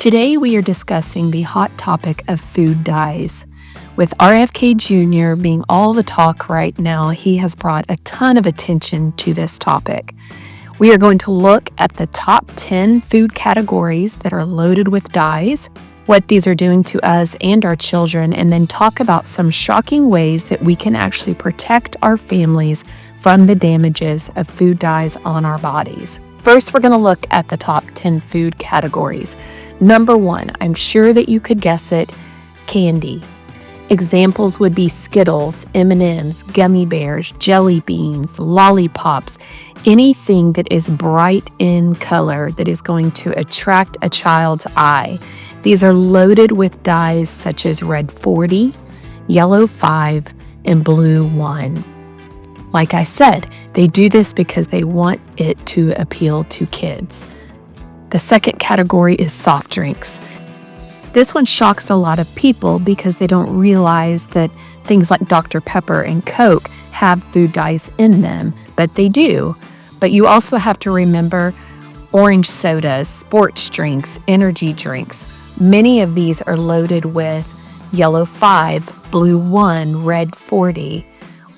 Today we are discussing the hot topic of food dyes. With RFK Jr. being all the talk right now, he has brought a ton of attention to this topic. We are going to look at the top 10 food categories that are loaded with dyes, what these are doing to us and our children, and then talk about some shocking ways that we can actually protect our families from the damages of food dyes on our bodies. First, we're going to look at the top 10 food categories. Number 1, I'm sure that you could guess it, candy. Examples would be Skittles, M&Ms, gummy bears, jelly beans, lollipops, anything that is bright in color that is going to attract a child's eye. These are loaded with dyes such as red 40, yellow 5, and blue 1. Like I said, they do this because they want it to appeal to kids. The second category is soft drinks. This one shocks a lot of people because they don't realize that things like Dr. Pepper and Coke have food dyes in them, but they do. But you also have to remember orange sodas, sports drinks, energy drinks. Many of these are loaded with yellow 5, blue 1, red 40.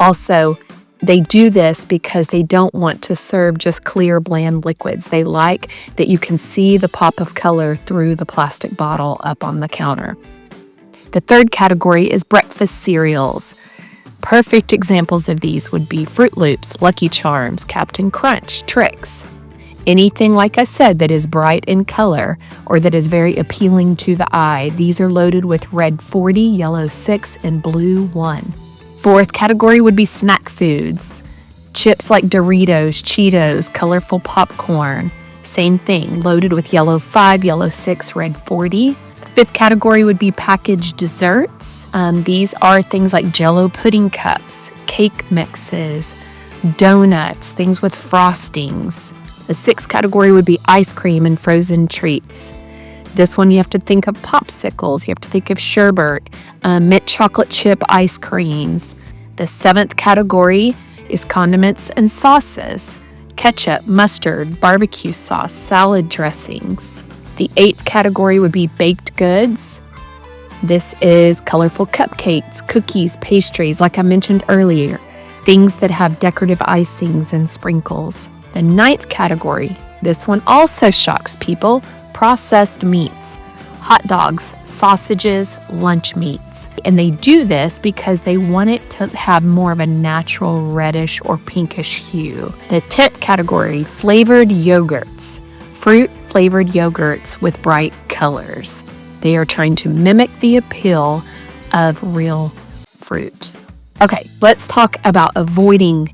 Also, they do this because they don't want to serve just clear, bland liquids. They like that you can see the pop of color through the plastic bottle up on the counter. The third category is breakfast cereals. Perfect examples of these would be Fruit Loops, Lucky Charms, Captain Crunch, Trix. Anything, like I said, that is bright in color or that is very appealing to the eye, these are loaded with red 40, yellow 6, and blue 1. Fourth category would be snack foods. Chips like Doritos, Cheetos, colorful popcorn. Same thing, loaded with yellow 5, yellow 6, red 40. Fifth category would be packaged desserts. These are things like Jell-O pudding cups, cake mixes, donuts, things with frostings. The sixth category would be ice cream and frozen treats. This one you have to think of popsicles, you have to think of sherbet, mint chocolate chip ice creams. The seventh category is condiments and sauces, ketchup, mustard, barbecue sauce, salad dressings. The eighth category would be baked goods. This is colorful cupcakes, cookies, pastries, like I mentioned earlier, things that have decorative icings and sprinkles. The ninth category, this one also shocks people, processed meats, hot dogs, sausages, lunch meats. And they do this because they want it to have more of a natural reddish or pinkish hue. The 10th category, flavored yogurts, fruit-flavored yogurts with bright colors. They are trying to mimic the appeal of real fruit. Okay, let's talk about avoiding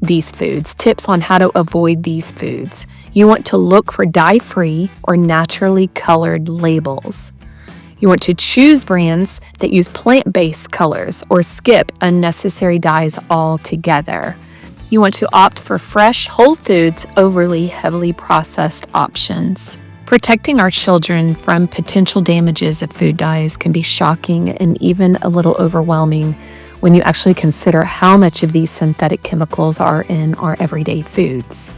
these foods, tips on how to avoid these foods. You want to look for dye-free or naturally colored labels. You want to choose brands that use plant-based colors or skip unnecessary dyes altogether. You want to opt for fresh, whole foods, overly heavily processed options. Protecting our children from potential damages of food dyes can be shocking and even a little overwhelming when you actually consider how much of these synthetic chemicals are in our everyday foods.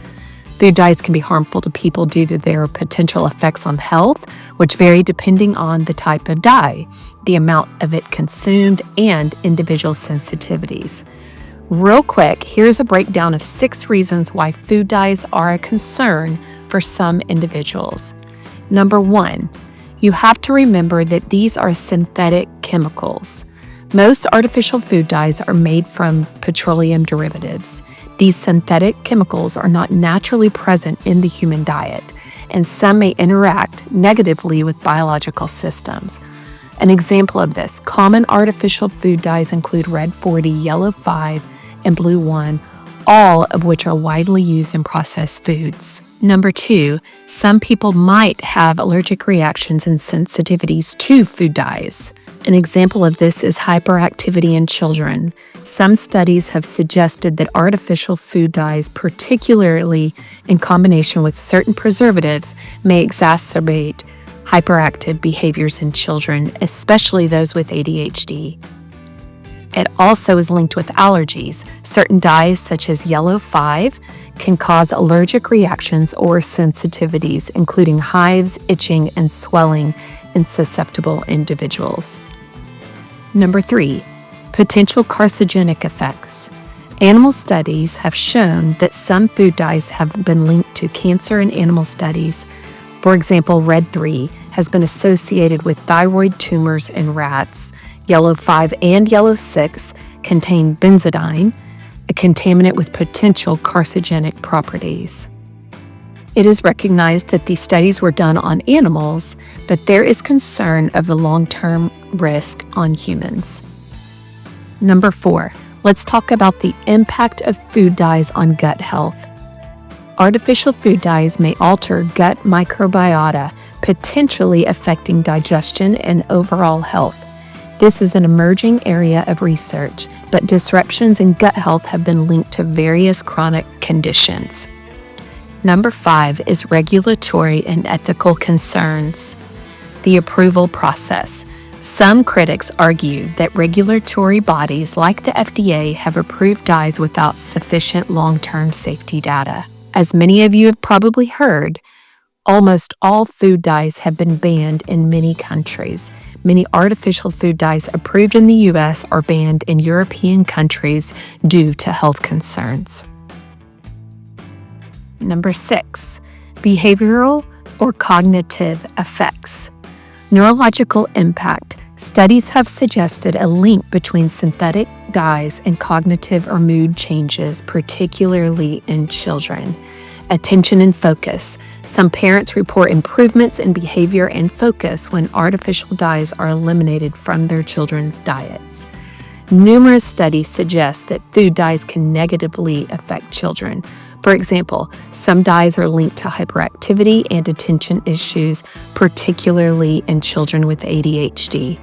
Food dyes can be harmful to people due to their potential effects on health, which vary depending on the type of dye, the amount of it consumed, and individual sensitivities. Real quick, here's a breakdown of 6 reasons why food dyes are a concern for some individuals. Number 1, you have to remember that these are synthetic chemicals. Most artificial food dyes are made from petroleum derivatives. These synthetic chemicals are not naturally present in the human diet, and some may interact negatively with biological systems. An example of this, common artificial food dyes include red 40, yellow 5, and blue 1, all of which are widely used in processed foods. Number 2, some people might have allergic reactions and sensitivities to food dyes. An example of this is hyperactivity in children. Some studies have suggested that artificial food dyes, particularly in combination with certain preservatives, may exacerbate hyperactive behaviors in children, especially those with ADHD. It also is linked with allergies. Certain dyes, such as yellow 5, can cause allergic reactions or sensitivities, including hives, itching, and swelling in susceptible individuals. Number 3, potential carcinogenic effects. Animal studies have shown that some food dyes have been linked to cancer in animal studies. For example, red 3 has been associated with thyroid tumors in rats. Yellow 5 and yellow 6 contain benzodiazepine, a contaminant with potential carcinogenic properties. It is recognized that these studies were done on animals, but there is concern of the long-term risk on humans. Number 4, let's talk about the impact of food dyes on gut health. Artificial food dyes may alter gut microbiota, potentially affecting digestion and overall health. This is an emerging area of research, but disruptions in gut health have been linked to various chronic conditions. Number 5 is regulatory and ethical concerns. The approval process. Some critics argue that regulatory bodies like the FDA have approved dyes without sufficient long-term safety data. As many of you have probably heard, almost all food dyes have been banned in many countries. Many artificial food dyes approved in the U.S. are banned in European countries due to health concerns. Number 6, behavioral or cognitive effects. Neurological impact. Studies have suggested a link between synthetic dyes and cognitive or mood changes, particularly in children. Attention and focus. Some parents report improvements in behavior and focus when artificial dyes are eliminated from their children's diets. Numerous studies suggest that food dyes can negatively affect children. For example, some dyes are linked to hyperactivity and attention issues, particularly in children with ADHD.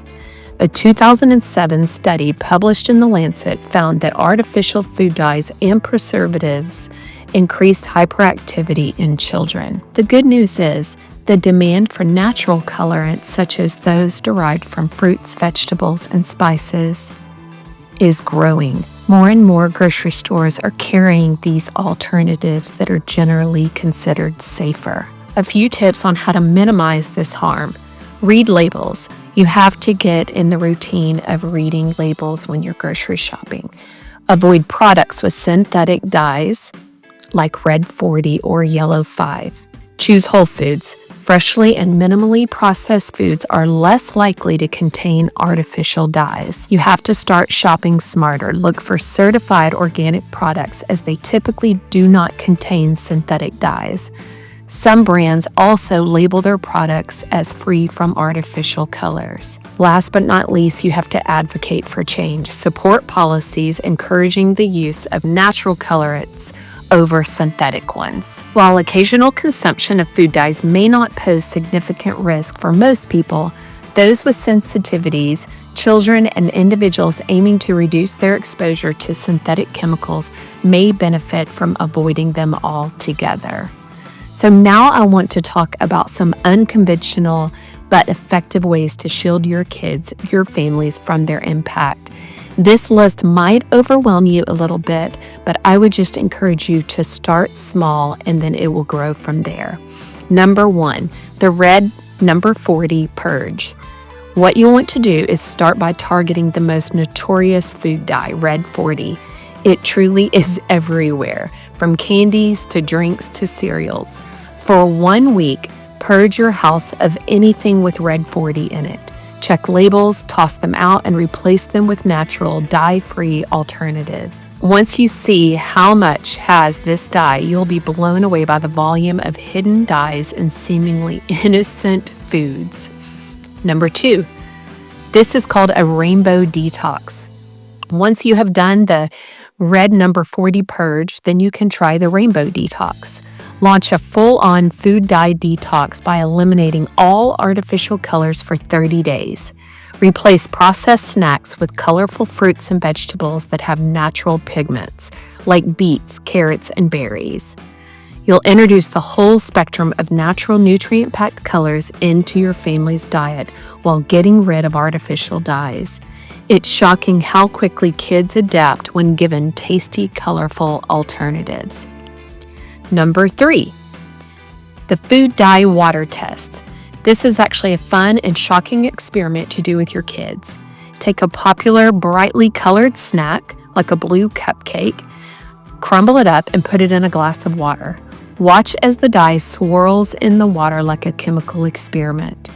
A 2007 study published in The Lancet found that artificial food dyes and preservatives increased hyperactivity in children. The good news is the demand for natural colorants, such as those derived from fruits, vegetables, and spices, is growing. More and more grocery stores are carrying these alternatives that are generally considered safer. A few tips on how to minimize this harm. Read labels. You have to get in the routine of reading labels when you're grocery shopping. Avoid products with synthetic dyes like red 40 or yellow 5. Choose whole foods. Freshly and minimally processed foods are less likely to contain artificial dyes. You have to start shopping smarter. Look for certified organic products, as they typically do not contain synthetic dyes. Some brands also label their products as free from artificial colors. Last but not least, you have to advocate for change. Support policies encouraging the use of natural colorants over synthetic ones. While occasional consumption of food dyes may not pose significant risk for most people, those with sensitivities, children, and individuals aiming to reduce their exposure to synthetic chemicals may benefit from avoiding them altogether. So now I want to talk about some unconventional but effective ways to shield your kids, your families, from their impact. This list might overwhelm you a little bit, but I would just encourage you to start small and then it will grow from there. Number 1, the red number 40 purge. What you want to do is start by targeting the most notorious food dye, red 40. It truly is everywhere, from candies to drinks to cereals. For 1 week, purge your house of anything with red 40 in it. Check labels, toss them out, and replace them with natural, dye-free alternatives. Once you see how much has this dye, you'll be blown away by the volume of hidden dyes in seemingly innocent foods. Number 2, this is called a rainbow detox. Once you have done the red number 40 purge, then you can try the rainbow detox. Launch a full-on food dye detox by eliminating all artificial colors for 30 days. Replace processed snacks with colorful fruits and vegetables that have natural pigments, like beets, carrots, and berries. You'll introduce the whole spectrum of natural nutrient-packed colors into your family's diet while getting rid of artificial dyes. It's shocking how quickly kids adapt when given tasty, colorful alternatives. Number 3, the food dye water test. This is actually a fun and shocking experiment to do with your kids. Take a popular brightly colored snack, like a blue cupcake, crumble it up and put it in a glass of water. Watch as the dye swirls in the water like a chemical experiment.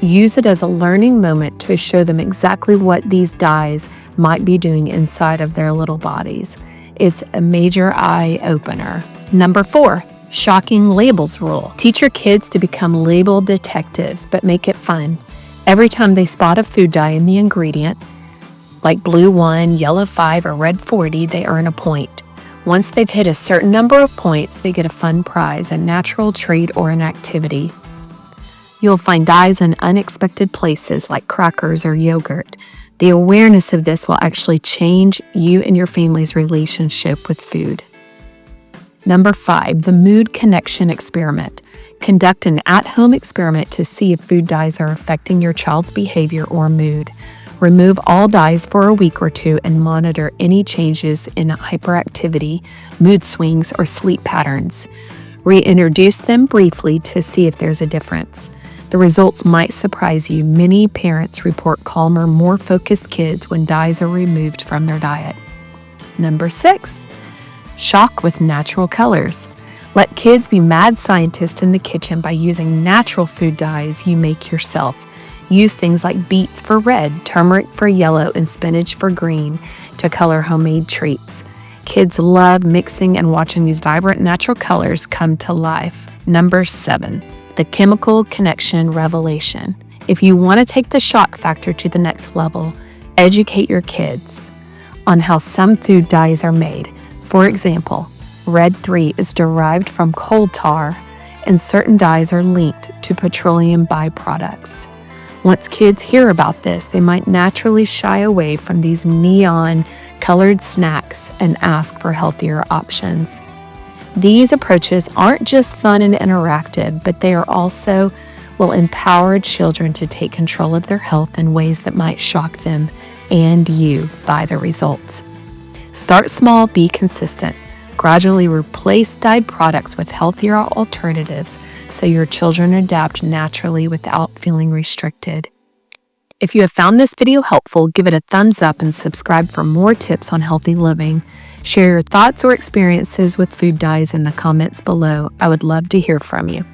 Use it as a learning moment to show them exactly what these dyes might be doing inside of their little bodies. It's a major eye-opener. Number 4, shocking labels rule. Teach your kids to become label detectives, but make it fun. Every time they spot a food dye in the ingredient, like blue 1, yellow 5, or red 40, they earn a point. Once they've hit a certain number of points, they get a fun prize, a natural treat, or an activity. You'll find dyes in unexpected places like crackers or yogurt. The awareness of this will actually change you and your family's relationship with food. Number 5, the mood connection experiment. Conduct an at-home experiment to see if food dyes are affecting your child's behavior or mood. Remove all dyes for a week or 2 and monitor any changes in hyperactivity, mood swings, or sleep patterns. Reintroduce them briefly to see if there's a difference. The results might surprise you. Many parents report calmer, more focused kids when dyes are removed from their diet. Number 6, shock with natural colors. Let kids be mad scientists in the kitchen by using natural food dyes you make yourself. Use things like beets for red, turmeric for yellow, and spinach for green to color homemade treats. Kids love mixing and watching these vibrant natural colors come to life. Number 7, the chemical connection revelation. If you want to take the shock factor to the next level, educate your kids on how some food dyes are made. For example, red 3 is derived from coal tar, and certain dyes are linked to petroleum byproducts. Once kids hear about this, they might naturally shy away from these neon-colored snacks and ask for healthier options. These approaches aren't just fun and interactive, but they are also will empower children to take control of their health in ways that might shock them and you by the results. Start small, be consistent. Gradually replace dyed products with healthier alternatives so your children adapt naturally without feeling restricted. If you have found this video helpful, give it a thumbs up and subscribe for more tips on healthy living. Share your thoughts or experiences with food dyes in the comments below. I would love to hear from you.